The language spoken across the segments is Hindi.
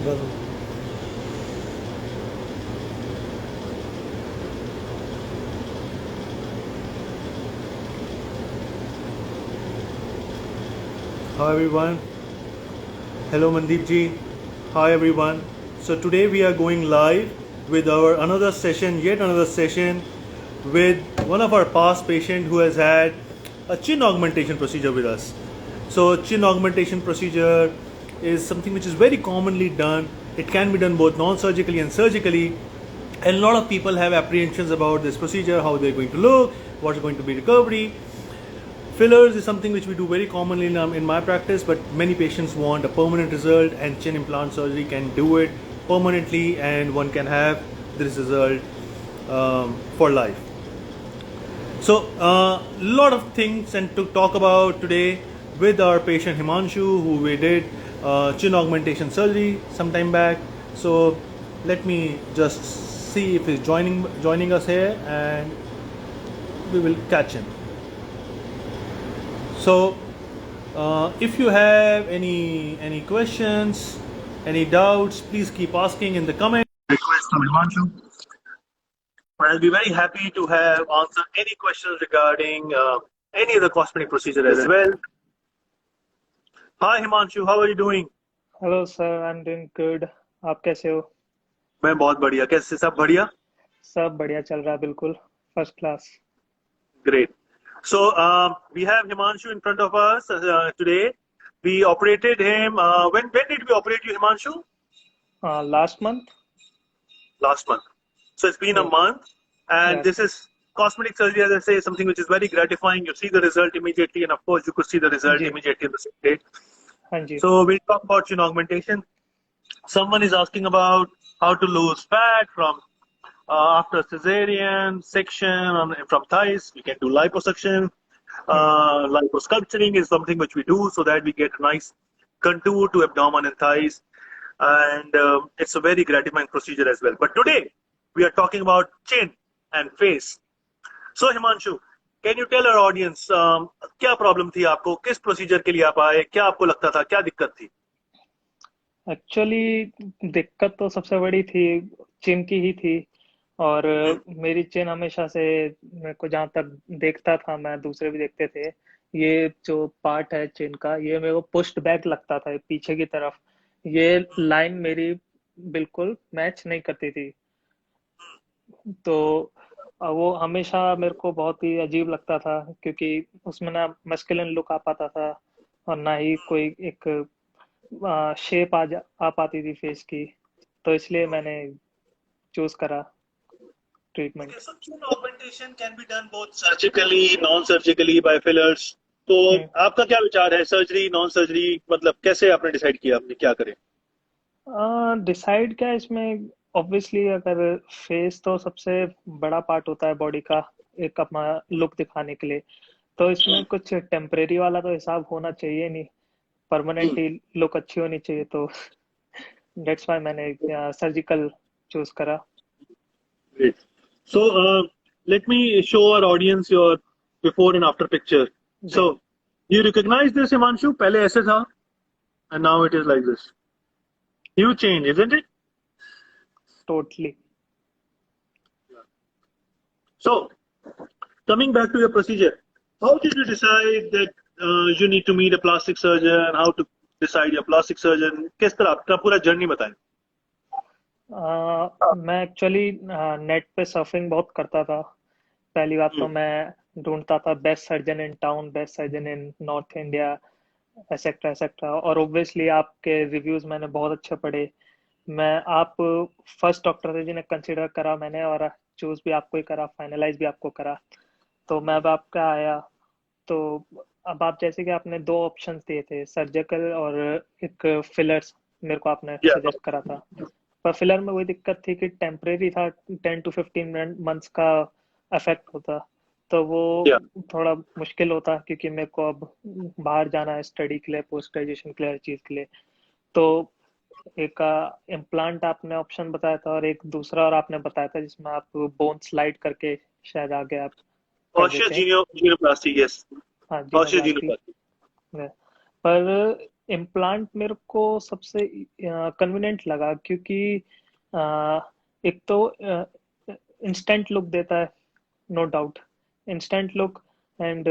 दिखा दो। Hi everyone. Hello Mandeep ji. Hi everyone. So today we are going live with our another session, yet another session with one of our past patient who has had a chin augmentation procedure with us. So chin augmentation procedure is something which is very commonly done. It can be done both non-surgically and surgically. And a lot of people have apprehensions about this procedure, how they're going to look, what's going to be recovery. Fillers is something which we do very commonly in my practice, but many patients want a permanent result, and chin implant surgery can do it permanently, and one can have this result for life. So, a lot of things and to talk about today with our patient Himanshu, who we did chin augmentation surgery some time back. So, let me just see if he's joining us here, and we will catch him. So, if you have any questions, any doubts, please keep asking in the comments. Request from Himanshu. I'll be very happy to have answered any questions regarding any of the cosmetic procedure as well. Hi Himanshu, how are you doing? Hello sir, I am doing good. आप कैसे हो? मैं बहुत बढ़िया, कैसे सब बढ़िया? सब बढ़िया चल रहा है, बिल्कुल first class. Great. So we have Himanshu in front of us today. We operated him. When did we operate you, Himanshu? Last month. Last month. So it's been a month, and yes. this is cosmetic surgery, as I say, something which is very gratifying. You see the result immediately, and of course, you could see the result जी। immediately in the same day. हाँ जी। So we'll talk about chin augmentation. Someone is asking about how to lose fat from after cesarean section from thighs. We can do liposuction. Liposculpturing is something which we do so that we get a nice contour to abdomen and thighs, and it's a very gratifying procedure as well. But today we are talking about chin and face. So Himanshu, can you tell our audience क्या प्रॉब्लम थी आपको, किस प्रोसीजर के लिए आप आए, क्या आपको लगता था, क्या दिक्कत थी? एक्चुअली दिक्कत तो सबसे बड़ी थी, चिन की ही थी। और मेरी चिन हमेशा से, मेरे को जहाँ तक देखता था, मैं दूसरे भी देखते थे, ये जो पार्ट है चिन का, ये मेरे को पुश्ड बैक लगता था पीछे की तरफ। ये लाइन मेरी बिल्कुल मैच नहीं करती थी। तो वो हमेशा मेरे को बहुत ही अजीब लगता था, क्योंकि उसमें ना मस्कुलिन लुक आ पाता था, और ना ही कोई एक शेप आ पाती थी फेस की। तो इसलिए मैंने चूज करा treatment. Okay, so chin augmentation can be done both surgically, non-surgically by fillers. तो आपका क्या विचार है, सर्जरी नॉन सर्जरी, मतलब कैसे आपने डिसाइड किया आपने क्या करें? डिसाइड क्या है इसमें? ऑब्वियसली अगर फेस तो सबसे बड़ा पार्ट होता है बॉडी का, एक अपना लुक दिखाने के लिए। तो इसमें कुछ टेम्परेरी वाला तो हिसाब होना चाहिए नहीं, परमानेंट ही लुक अच्छी होनी चाहिए। तो दैट्स वाई मैंने सर्जिकल चूज करा। Great. So let me show our audience your before and after picture. जी। So you recognize this, Himanshu? पहले ऐसे था and now it is like this. Huge change, isn't it? Totally. So coming back to your procedure, how did you decide that you need to meet a plastic surgeon? How to decide your plastic surgeon? किस तरह आपका पूरा जर्नी बताएं? मैं एक्चुअली नेट पे सर्फिंग बहुत करता था। पहली बात तो मैं ढूंढता था best surgeon in town, best surgeon in north India, etcetera etcetera. और ऑब्वियसली आपके रिव्यूज मैंने बहुत अच्छे पढ़े। मैं आप फर्स्ट डॉक्टर थे जिन्हें कंसिडर करा मैंने, और चूज भी आपको ही करा, फाइनलाइज भी आपको करा। तो मैं अब आपका आया। तो अब आप जैसे कि आपने दो ऑप्शंस दिए थे, सर्जिकल और एक फिलर्स, मेरे को आपने Yeah. सजेस्ट करा था। पर फिलर में वही दिक्कत थी कि टेम्परेरी था, 10 to 15 मंथ्स का इफेक्ट होता। तो वो Yeah. थोड़ा मुश्किल होता, क्योंकि मेरे को अब बाहर जाना है स्टडी के लिए, पोस्ट ग्रेजुएशन के लिए, हर चीज के लिए। तो एक इम्प्लांट आपने ऑप्शन बताया था, और एक दूसरा और आपने बताया था जिसमें आप बोन स्लाइड करके शायद आगे आप कर Osseous देते हैं। genoplasty, yes. हाँ, Osseous जीनोप्लास्टी। genoplasty. पर इम्प्लांट मेरे को सबसे कन्वीनियंट लगा, क्योंकि अ, एक तो इंस्टेंट लुक देता है, no doubt, instant look, and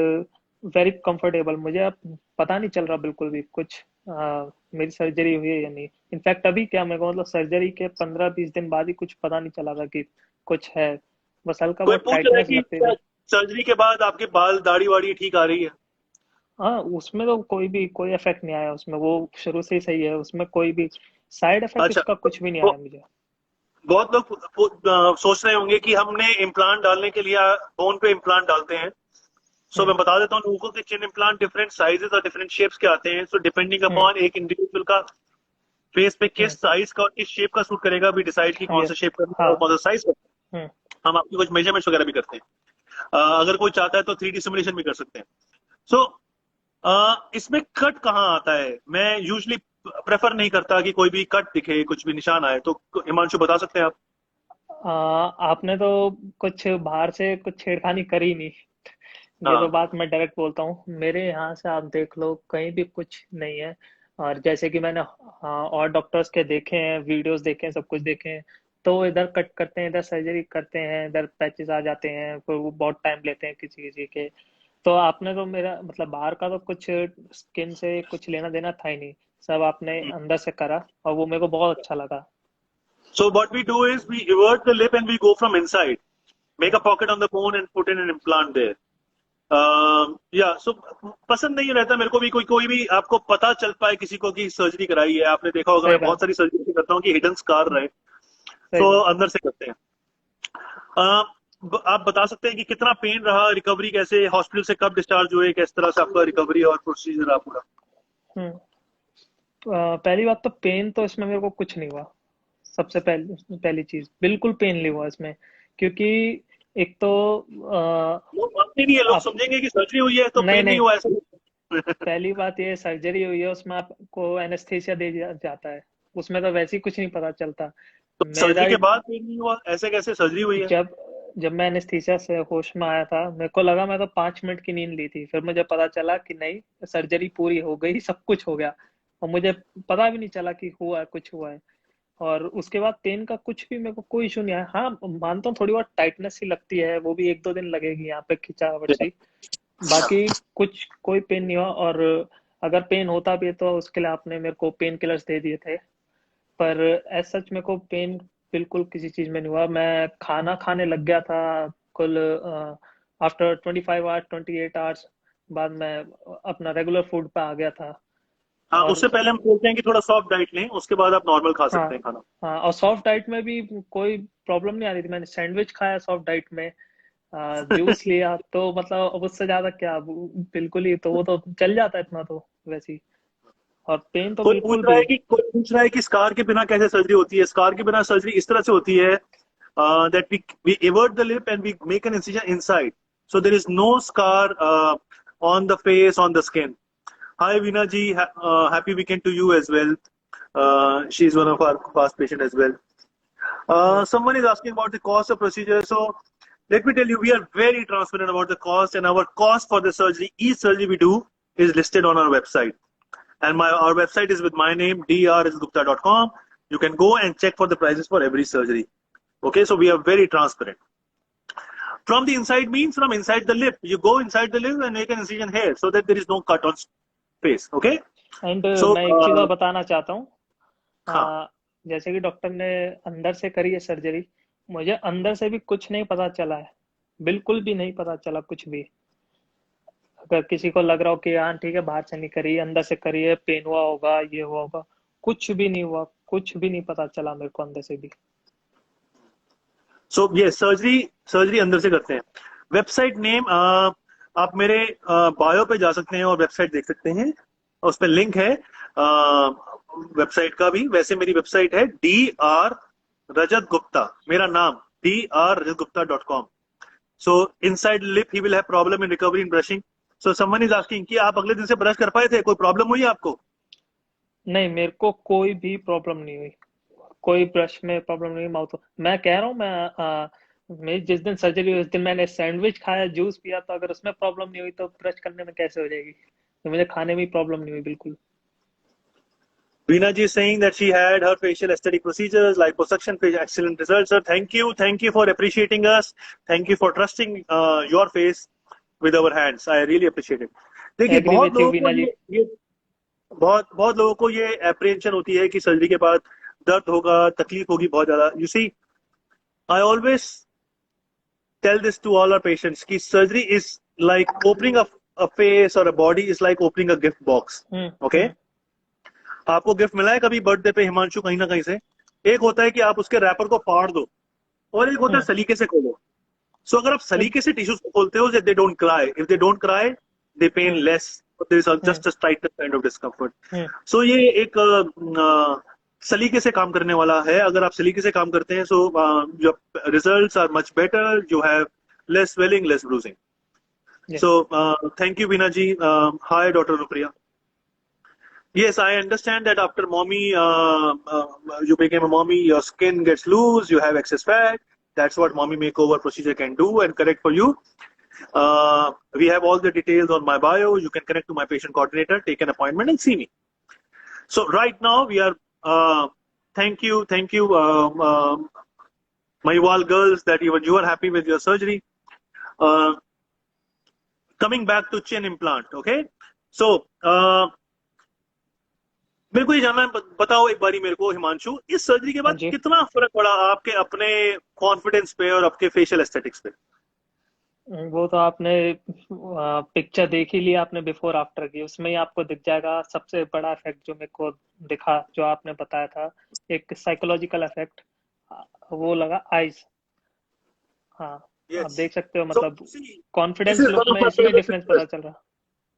very comfortable. मुझे अब पता नहीं चल रहा बिल्कुल भी कुछ मेरी सर्जरी हुई है या नहीं। इनफैक्ट अभी क्या मेरे को मतलब सर्जरी के 15-20 दिन बाद ही कुछ पता नहीं चला था कि कुछ है, बस हल्का कोई बहुत पूछ रहा है टाइटनेस कि लगती थी। सर्जरी के बाद आपके बाल दाढ़ी वाड़ी ठीक आ रही है? हाँ, उसमें तो कोई इफेक्ट नहीं आया उसमें, वो शुरू से ही सही है, उसमें कोई भी साइड इफेक्ट अच्छा। इसका कुछ भी नहीं वो आया मुझे। बहुत लोग सोच रहे होंगे कि हमने इम्प्लांट डालने के लिए बोन पे इम्प्लांट डालते हैं। सो हम्म। मैं बता देता हूँ लोगों के चिन इम्प्लांट डिफरेंट साइजेस और डिफरेंट शेप्स के आते हैं। सो डिपेंडिंग हम्म। अपॉन एक इंडिविजुअल का फेस पे किस हम्म। साइज का और किस शेप का सूट करेगा, भी डिसाइड की कौन ये। सा शेप करना है हाँ। और कौन सा साइज करना हम्म। है। हम आपकी कुछ मेजरमेंट्स वगैरह भी करते हैं। अगर कोई चाहता है तो 3D सिमुलेशन भी कर सकते हैं। सो इसमें कट कहाँ आता है? मैं यूजली प्रेफर नहीं करता कि कोई भी कट दिखे, कुछ भी निशान आए। तो हिमांशु बता सकते हैं आप? आपने तो कुछ बाहर से कुछ छेड़खानी करी नहीं। ये तो हाँ। बात मैं डायरेक्ट बोलता हूँ, मेरे यहाँ से आप देख लो कहीं भी कुछ नहीं है। और जैसे कि मैंने और डॉक्टर्स के देखे हैं, वीडियोस देखे हैं, सब कुछ देखे हैं, तो वो इधर कट करते हैं, इधर सर्जरी करते हैं, इधर पैचेस आ जाते हैं, फिर वो बहुत टाइम लेते हैं किसी किसी के। तो आपने तो मेरा मतलब बाहर का तो कुछ स्किन से कुछ लेना देना था ही नहीं, सब आपने अंदर से करा और वो मेरे को बहुत अच्छा लगा। So what we do is we invert the lip and we go from inside, make a pocket on the bone and put in an implant there. या सो पसंद नहीं रहता मेरे को भी कोई कोई भी आपको पता चल पाए किसी को कि सर्जरी कराई है। आपने देखा होगा सही मैं बात। बहुत सारी सर्जरी करता हूँ कि हिडन स्कार रहे। सही तो बात। अंदर से करते हैं। अ, आप बता सकते हैं कि कितना पेन रहा, रिकवरी कैसे, हॉस्पिटल से कब डिस्चार्ज हुए, किस तरह से आपका रिकवरी और प्रोसीजर रहा पूरा? हम्म। पहली बात तो पेन तो इसमें मेरे को कुछ नहीं हुआ। सबसे पहली पहली चीज, बिल्कुल पेन नहीं हुआ इसमें, क्योंकि एक तो लोग मानते नहीं है, लोग आप, समझेंगे कि सर्जरी हुई है तो नहीं पेन नहीं नहीं, हुआ ऐसा। पहली बात ये सर्जरी हुई है उसमें आपको एनेस्थीसिया जाता है, उसमें तो वैसे ही कुछ नहीं पता चलता। तो मेरा सर्जरी के बाद पेन नहीं हुआ ऐसे कैसे? सर्जरी हुई है। जब जब मैं एनेस्थीसिया से होश में आया था, मेरे को लगा मैं तो 5 मिनट की नींद ली थी, फिर मुझे पता चला कि नहीं, सर्जरी पूरी हो गई, सब कुछ हो गया, और मुझे पता भी नहीं चला कि हुआ है, कुछ हुआ है। और उसके बाद पेन का कुछ भी मेरे को कोई इशू नहीं आया। हाँ, मानता हूँ थोड़ी बहुत टाइटनेस ही लगती है, वो भी 1-2 दिन लगेगी यहाँ पे खिंचावट सी। बाकी कुछ कोई पेन नहीं हुआ। और अगर पेन होता भी है तो उसके लिए आपने मेरे को पेन किलर्स दे दिए थे, पर एज सच मेरे को पेन बिल्कुल किसी चीज में नहीं हुआ। मैं खाना खाने लग गया था कुल आफ्टर 25 आवर्स, 28 आवर्स बाद मैं अपना रेगुलर फूड पे आ गया था। हाँ, और उससे पहले हम बोलते हैं कि थोड़ा सॉफ्ट डाइट लें, उसके बाद आप नॉर्मल खा हाँ। सकते हैं खाना। हाँ, और सॉफ्ट डाइट में भी कोई प्रॉब्लम नहीं आ रही थी। मैंने सैंडविच खाया सॉफ्ट डाइट में, जूस लिया, तो मतलब अब उससे ज्यादा क्या, बिल्कुल ही, तो वो तो चल जाता है इतना तो वैसे ही। और पेन तो बिल्कुल भी। कोई पूछ रहा है कि स्कार के बिना कैसे सर्जरी होती है? स्कार के बिना सर्जरी इस तरह से होती है that we invert the lip and we make an incision inside, so there is no scar on the face, on the skin. Hi Veena ji, happy weekend to you as well. She is one of our past patient as well. Hmm. Someone is asking about the cost of procedure. So let me tell you, we are very transparent about the cost, and our cost for the surgery, each surgery we do, is listed on our website. And our website is with my name, drsgupta.com. You can go and check for the prices for every surgery. Okay, so we are very transparent. From the inside means from inside the lip. You go inside the lip and make an incision here so that there is no cut on face. Okay, and so मैं एक चीज और बताना चाहता हूँ। हाँ, जैसे कि डॉक्टर ने अंदर से करी है सर्जरी, मुझे अंदर से भी कुछ नहीं पता चला है, बिल्कुल भी नहीं पता चला कुछ भी। अगर किसी को लग रहा हो कि हाँ ठीक है बाहर से नहीं करी, अंदर से करी है, पेन हुआ होगा, ये हुआ होगा, कुछ भी नहीं हुआ, कुछ भी नहीं पता चला मेरे को अंदर से भी। सो ये सर्जरी अंदर से करते हैं। वेबसाइट नेम आप मेरे बायो पे जा सकते हैं और वेबसाइट देख सकते हैं। उस पर लिंक है वेबसाइट का भी। वैसे मेरी वेबसाइट है Dr. Rajat Gupta, मेरा नाम Drrajatgupta.com. So inside lip he will have problem in recovery in brushing. So someone is asking कि आप अगले दिन से ब्रश कर पाए थे, कोई प्रॉब्लम हुई आपको? नहीं, मेरे को कोई भी प्रॉब्लम नहीं हुई, कोई ब्रश में प्रॉब्लम नहीं, माउथ। मैं कह रहा हूँ, मेरी जिस दिन सर्जरी हुई उस दिन मैंने सैंडविच खाया, जूस पिया, तो अगर उसमें प्रॉब्लम नहीं हुई तो ब्रश करने में कैसे हो जाएगी? तो मुझे खाने में प्रॉब्लम नहीं हुई बिल्कुल। Veena ji is saying that she had her facial aesthetic procedures, liposuction, excellent results. Sir, thank you for appreciating us. Thank you for trusting your face with our hands. I really appreciate it. देखिए एग्री बहुत विथ यू लोगों को वीना जी। ये बहुत बहुत लोगों को ये एप्रीहेंशन होती है कि सर्जरी के बाद दर्द होगा, तकलीफ होगी बहुत ज्यादा. You see, I always tell this to all our patients कि surgery is like opening a face or a body is like opening a gift box. Okay? आपको गिफ्ट मिला है कभी बर्थडे पे हिमांशु कहीं ना कहीं से? एक होता है कि आप उसके रैपर को फाड़ दो, और एक होता है सलीके से खोलो. सो अगर आप सलीके से टिश्यूज को खोलते हो, they don't cry. If they don't cry, they pain less. There is just a slight kind of discomfort. So ये एक सलीके से काम करने वाला है. अगर आप सलीके से काम करते हैं, so your results are much better. You have less swelling, less bruising. So, thank you, Veena ji. Hi, Dr. Rupriya. Yes, I understand that after mommy, you became a mommy, your skin gets loose, you have excess fat. That's what mommy makeover procedure can do and correct for you. We have all the details on my bio. You can connect to my patient coordinator, take an appointment, and see me. So right now we are. Thank you, my Yuval girls, that even you are happy with your surgery. Coming back to chin implant, okay? So, मेरे को ये जानना है, बताओ एक बारी मेरे को हिमांशु, इस सर्जरी के बाद कितना फर्क पड़ा आपके अपने कॉन्फिडेंस पे और आपके फेशियल एस्थेटिक्स पे? वो तो आपने पिक्चर देख ही लिया आपने बिफोर आफ्टर की, उसमें ही आपको दिख जाएगा. सबसे बड़ा इफेक्ट जो मेरे को दिखा, जो आपने बताया था, एक साइकोलॉजिकल इफेक्ट वो लगा आईज. हाँ, Yes. आप देख सकते हो, मतलब So, कॉन्फिडेंस लुक में इसमें डिफरेंस पता चल रहा.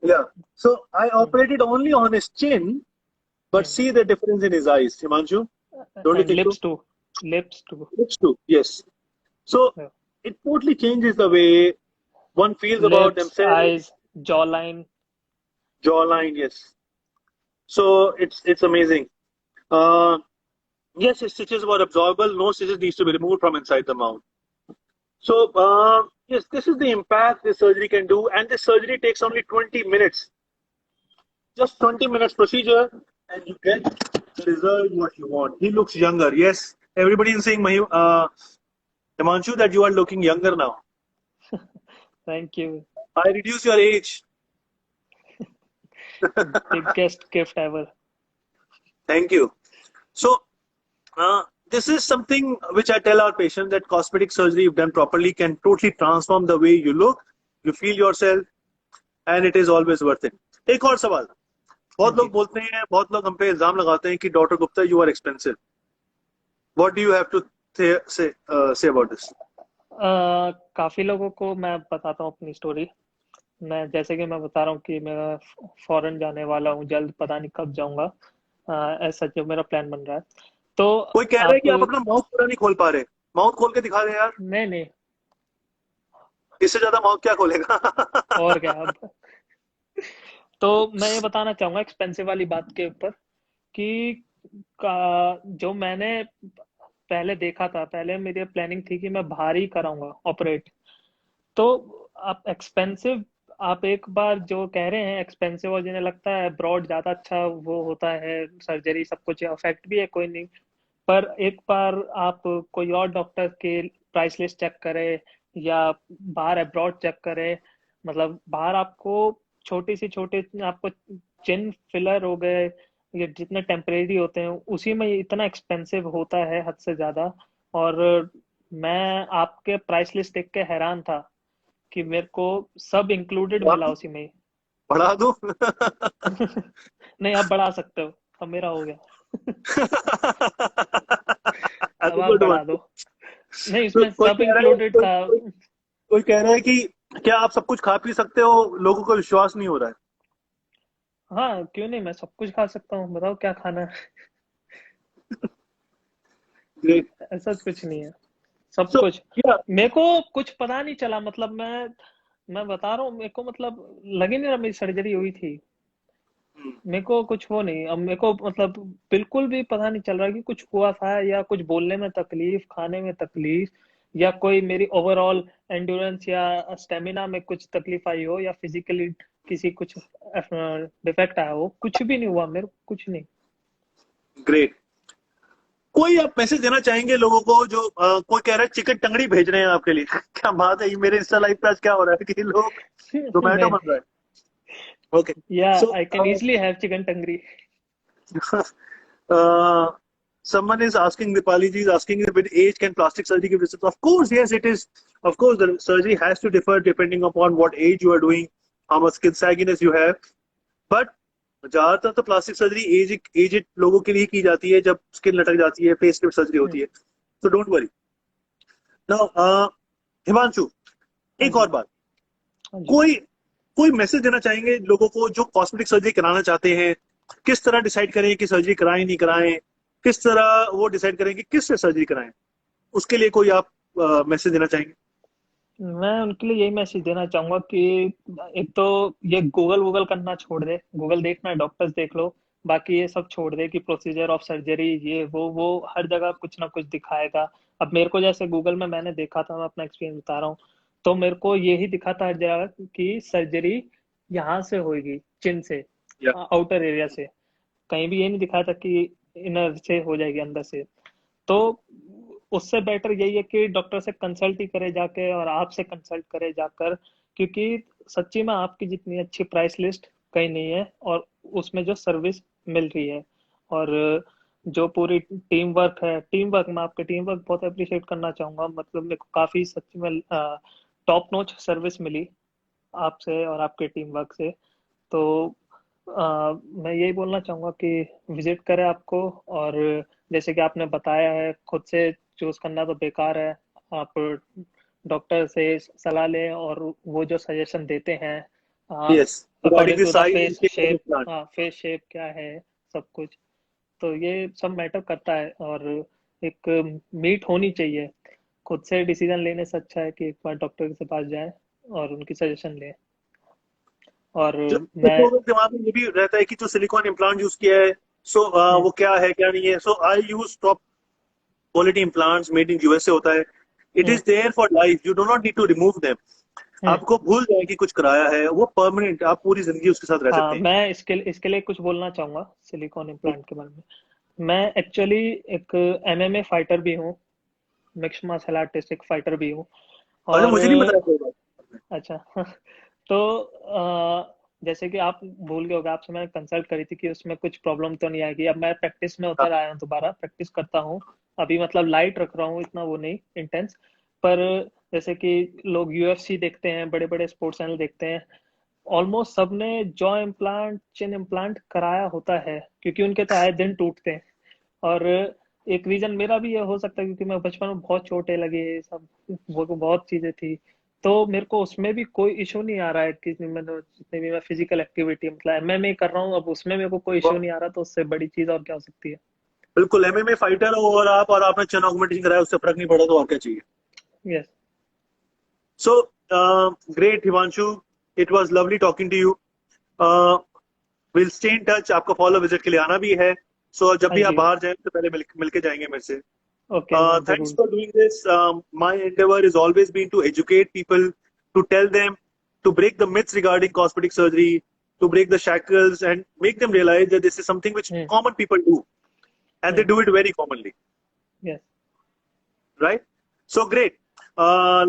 Yeah. So I operated only on his chin, but see the difference in his eyes, Himanshu. Don't you think lips so? too. Lips too. Lips too. Yes. So it totally changes the way one feels Lips, about themselves. Eyes, jawline. Jawline, yes. So it's amazing. Yes, his stitches were absorbable. No stitches needs to be removed from inside the mouth. So, yes, this is the impact this surgery can do, and this surgery takes only 20 minutes. Just 20 minutes procedure, and you get the result what you want. He looks younger. Yes, everybody is saying, Himanshu, that you are looking younger now. Thank you. I reduce your age. Biggest gift ever. Thank you. So, this is something which I tell our patients, that cosmetic surgery, if done properly, can totally transform the way you look, you feel yourself, and it is always worth it. एक और सवाल, बहुत लोग बोलते हैं, बहुत लोग हम पे इल्जाम लगाते हैं कि doctor Gupta, you are expensive. What do you have to say about this? काफी लोगों को मैं बताता हूँ अपनी स्टोरी. मैं जैसे कि मैं बता रहा हूँ कि मैं फॉरेन जाने वाला हूँ जल्द, पता नहीं कब जाऊंगा. ऐसा जो मेरा प्लान बन रहा है. तो कोई कह रहा है कि आप अपना माउथ पूरा नहीं खोल पा रहे. माउथ खोल के दिखा दे यार. नहीं, इससे ज्यादा माउथ क्या खोलेगा? और क्या. अब तो मैं ये बताना चाहूंगा एक्सपेंसिव वाली बात के ऊपर कि जो मैंने पहले देखा था, पहले मेरी प्लानिंग थी कि मैं बाहर ही कराऊंगा ऑपरेट. तो आप एक्सपेंसिव, आप एक बार जो कह रहे हैं एक्सपेंसिव, और जिन्हें लगता है ब्रॉड ज्यादा अच्छा वो होता है सर्जरी, सब कुछ इफेक्ट भी है, कोई नहीं. पर एक बार आप कोई और डॉक्टर के प्राइस लिस्ट चेक करें या बाहर अब्रॉड चेक करें, मतलब बाहर आपको छोटे आपको चिन फिलर हो गए, ये जितने टेम्परेरी होते हैं उसी में इतना एक्सपेंसिव होता है हद से ज्यादा. और मैं आपके प्राइस लिस्ट देख के हैरान था कि मेरे को सब इंक्लूडेड मिला उसी में. बढ़ा दूं? नहीं, आप बढ़ा सकते हो, अब मेरा हो गया. अब आप बढ़ा दो. नहीं, इसमें सब इंक्लूडेड था. कोई कह रहा है कि क्या आप सब कुछ खा पी सकते हो, लोगों को विश्वास नहीं हो रहा है. हाँ, क्यों नहीं, मैं सब कुछ खा सकता हूँ, बताओ क्या खाना है. ऐसा कुछ नहीं है, सब कुछ. मेरे को कुछ पता नहीं चला, मतलब मैं बता रहा हूँ, मेरे को मतलब लगे नहीं रहा मेरी सर्जरी हुई थी. मेरे को कुछ हो नहीं, अब मेरे को मतलब बिल्कुल भी पता नहीं चल रहा कि कुछ हुआ था, या कुछ बोलने में तकलीफ, खाने में तकलीफ, या कोई मेरी ओवरऑल एंड्योरेंस या स्टेमिना में कुछ तकलीफ आई हो, या फिजिकली किसी कुछ डिफेक्ट आया हो. कुछ भी नहीं हुआ मेरे को, कुछ नहीं. ग्रेट। कोई आप मैसेज देना चाहेंगे लोगों को जो कोई कह रहा है चिकन टंगड़ी भेज रहे हैं आपके लिए? क्या बात है, ये मेरे इंस्टा लाइव पे आज क्या हो रहा है कि लोग जोमेटो नहीं, बन रहा है। ओके। या so I can easily have chicken tangri. uh, someone is asking, Dipali ji is asking, with age can plastic surgery give results? Of course, yes, it is. Of course, the surgery has to differ depending upon what age you are doing, how much skin sagginess you have. But ज्यादातर तो प्लास्टिक सर्जरी एजेड लोगों के लिए की जाती है, जब स्किन लटक जाती है, फेस लिफ्ट सर्जरी होती है। तो डोंट वरी। नाउ हिमांशु, हाँ एक जी, और बात, हाँ जी। कोई कोई मैसेज देना चाहेंगे लोगों को जो कॉस्मेटिक सर्जरी कराना चाहते हैं? किस तरह डिसाइड करें कि सर्जरी कराएं नहीं कराएं? किस तरह वो डिसाइड करें कि किस से सर्जरी कराएं? उसके लिए कोई आप मैसेज देना चाहेंगे? मैं उनके लिए यही मैसेज देना चाहूंगा कि एक तो ये गूगल वूगल करना छोड़ दे। गूगल देखना है, डॉक्टर्स देख लो, बाकी ये सब छोड़ दे कि प्रोसीजर ऑफ सर्जरी ये वो हर जगह कुछ ना कुछ दिखाएगा। अब मेरे को जैसे गूगल में मैंने देखा था, मैं अपना एक्सपीरियंस बता रहा हूँ, तो मेरे को यही दिखा था हर जगह कि सर्जरी यहाँ से होगी, चिन से, या आउटर एरिया से। कहीं भी ये नहीं दिखाया था कि इनर से हो जाएगी, अंदर से। तो उससे बेटर यही है कि डॉक्टर से कंसल्ट ही करे जाके, और आपसे कंसल्ट करे जाकर, क्योंकि सच्ची में आपकी जितनी अच्छी प्राइस लिस्ट कहीं नहीं है, और उसमें जो सर्विस मिल रही है, और जो पूरी टीम वर्क है, टीम वर्क में आपके टीम वर्क बहुत अप्रिशिएट करना चाहूंगा। मतलब मेरे को काफी सच्ची में टॉप नॉच सर्विस मिली आपसे और आपके टीम वर्क से। तो मैं यही बोलना चाहूंगा कि विजिट करें आपको। और जैसे कि आपने बताया है, खुद से चूज करना तो बेकार है। आप डॉक्टर से सलाह लें, और वो जो सजेशन देते हैं yes, regarding according the two the size and face shape of the shape, plant. हाँ फेस शेप क्या है, सब कुछ। तो ये सब मैटर करता है, और एक मीट होनी चाहिए। खुद से डिसीजन लेने से अच्छा है कि एक बार डॉक्टर के पास जाएं और उनकी सजेशन लें। और जो कुछ मैं, लोगों के दिमाग में ये भी रहता है कि जो सिलिकॉन इम्प्लांट यूज किया है, सो वो क्या है क्या नहीं है। So I use top quality implants made in USA होता है। It hmm, is there for life, you do not need to remove them. Hmm, आपको भूल जाए कि कुछ कराया है, वो परमानेंट, आप पूरी जिंदगी उसके साथ रह हाँ, सकते हैं। मैं इसके लिए कुछ बोलना चाहूंगा सिलिकॉन इम्प्लांट के बारे में। मैं एक्चुअली एक एमएमए फाइटर भी हूँ, मिक्स्ड मार्शल आर्टिस्ट, एक फाइटर भी हूँ। और और मुझे नहीं बताया कोई बात। अच्छा तो जैसे कि आप भूल गए होगा, आपसे मैंने कंसल्ट करी थी कि उसमें कुछ प्रॉब्लम तो नहीं आएगी। अब मैं प्रैक्टिस में हाँ, उतर आया हूँ, दोबारा प्रैक्टिस करता हूँ। अभी मतलब लाइट रख रहा हूँ, इतना वो नहीं इंटेंस। पर जैसे कि लोग यूएफसी देखते हैं, बड़े बड़े स्पोर्ट्स चैनल देखते हैं, ऑलमोस्ट सबने जॉ इम्प्लांट, चिन इम्प्लांट कराया होता है, क्योंकि उनके तो आए दिन टूटते हैं। और एक रीजन मेरा भी ये हो सकता है, क्योंकि मैं बचपन में बहुत चोटें लगी, ये सब वो बहुत चीजें थी। तो मेरे को उसमें भी कोई इशू नहीं आ रहा है कि मैंने जितनी भी मैं फिजिकल एक्टिविटी मतलब एमएमए कर रहा हूँ, अब उसमें मेरे को कोई इशू वो नहीं आ रहा। तो उससे बड़ी चीज और क्या हो सकती है। बिल्कुल एमएमए फाइटर हो और आपने चेन ऑगमेंटेशन कराया, उससे फर्क नहीं पड़ा तो और क्या चाहिए। Yes. So great Himanshu, it was lovely talking to you. Will stay in touch, आपका फॉलो विजिट के लिए आना भी है। सो जब हाँ भी आप जी। बाहर जाए तो पहले मिलके जाएंगे मेरे से। ओके, मैं Thanks जरूर। for doing this. My endeavor has always been to educate people, to tell them, to break the myths regarding cosmetic surgery, to break the shackles, and make them realize that this is something which hmm, common people do, and they hmm, do it very commonly, yes. right? So great.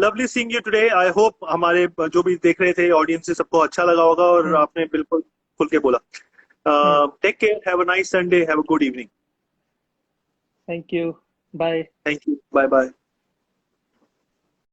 Lovely seeing you today. I hope हमारे जो भी देख रहे थे ऑडियंस से सबको अच्छा लगा होगा, और हम्म, आपने बिल्कुल खुल के बोला। हम्म। Take care. Have a nice Sunday. Have a good evening. Thank you. Bye. Thank you. Bye bye.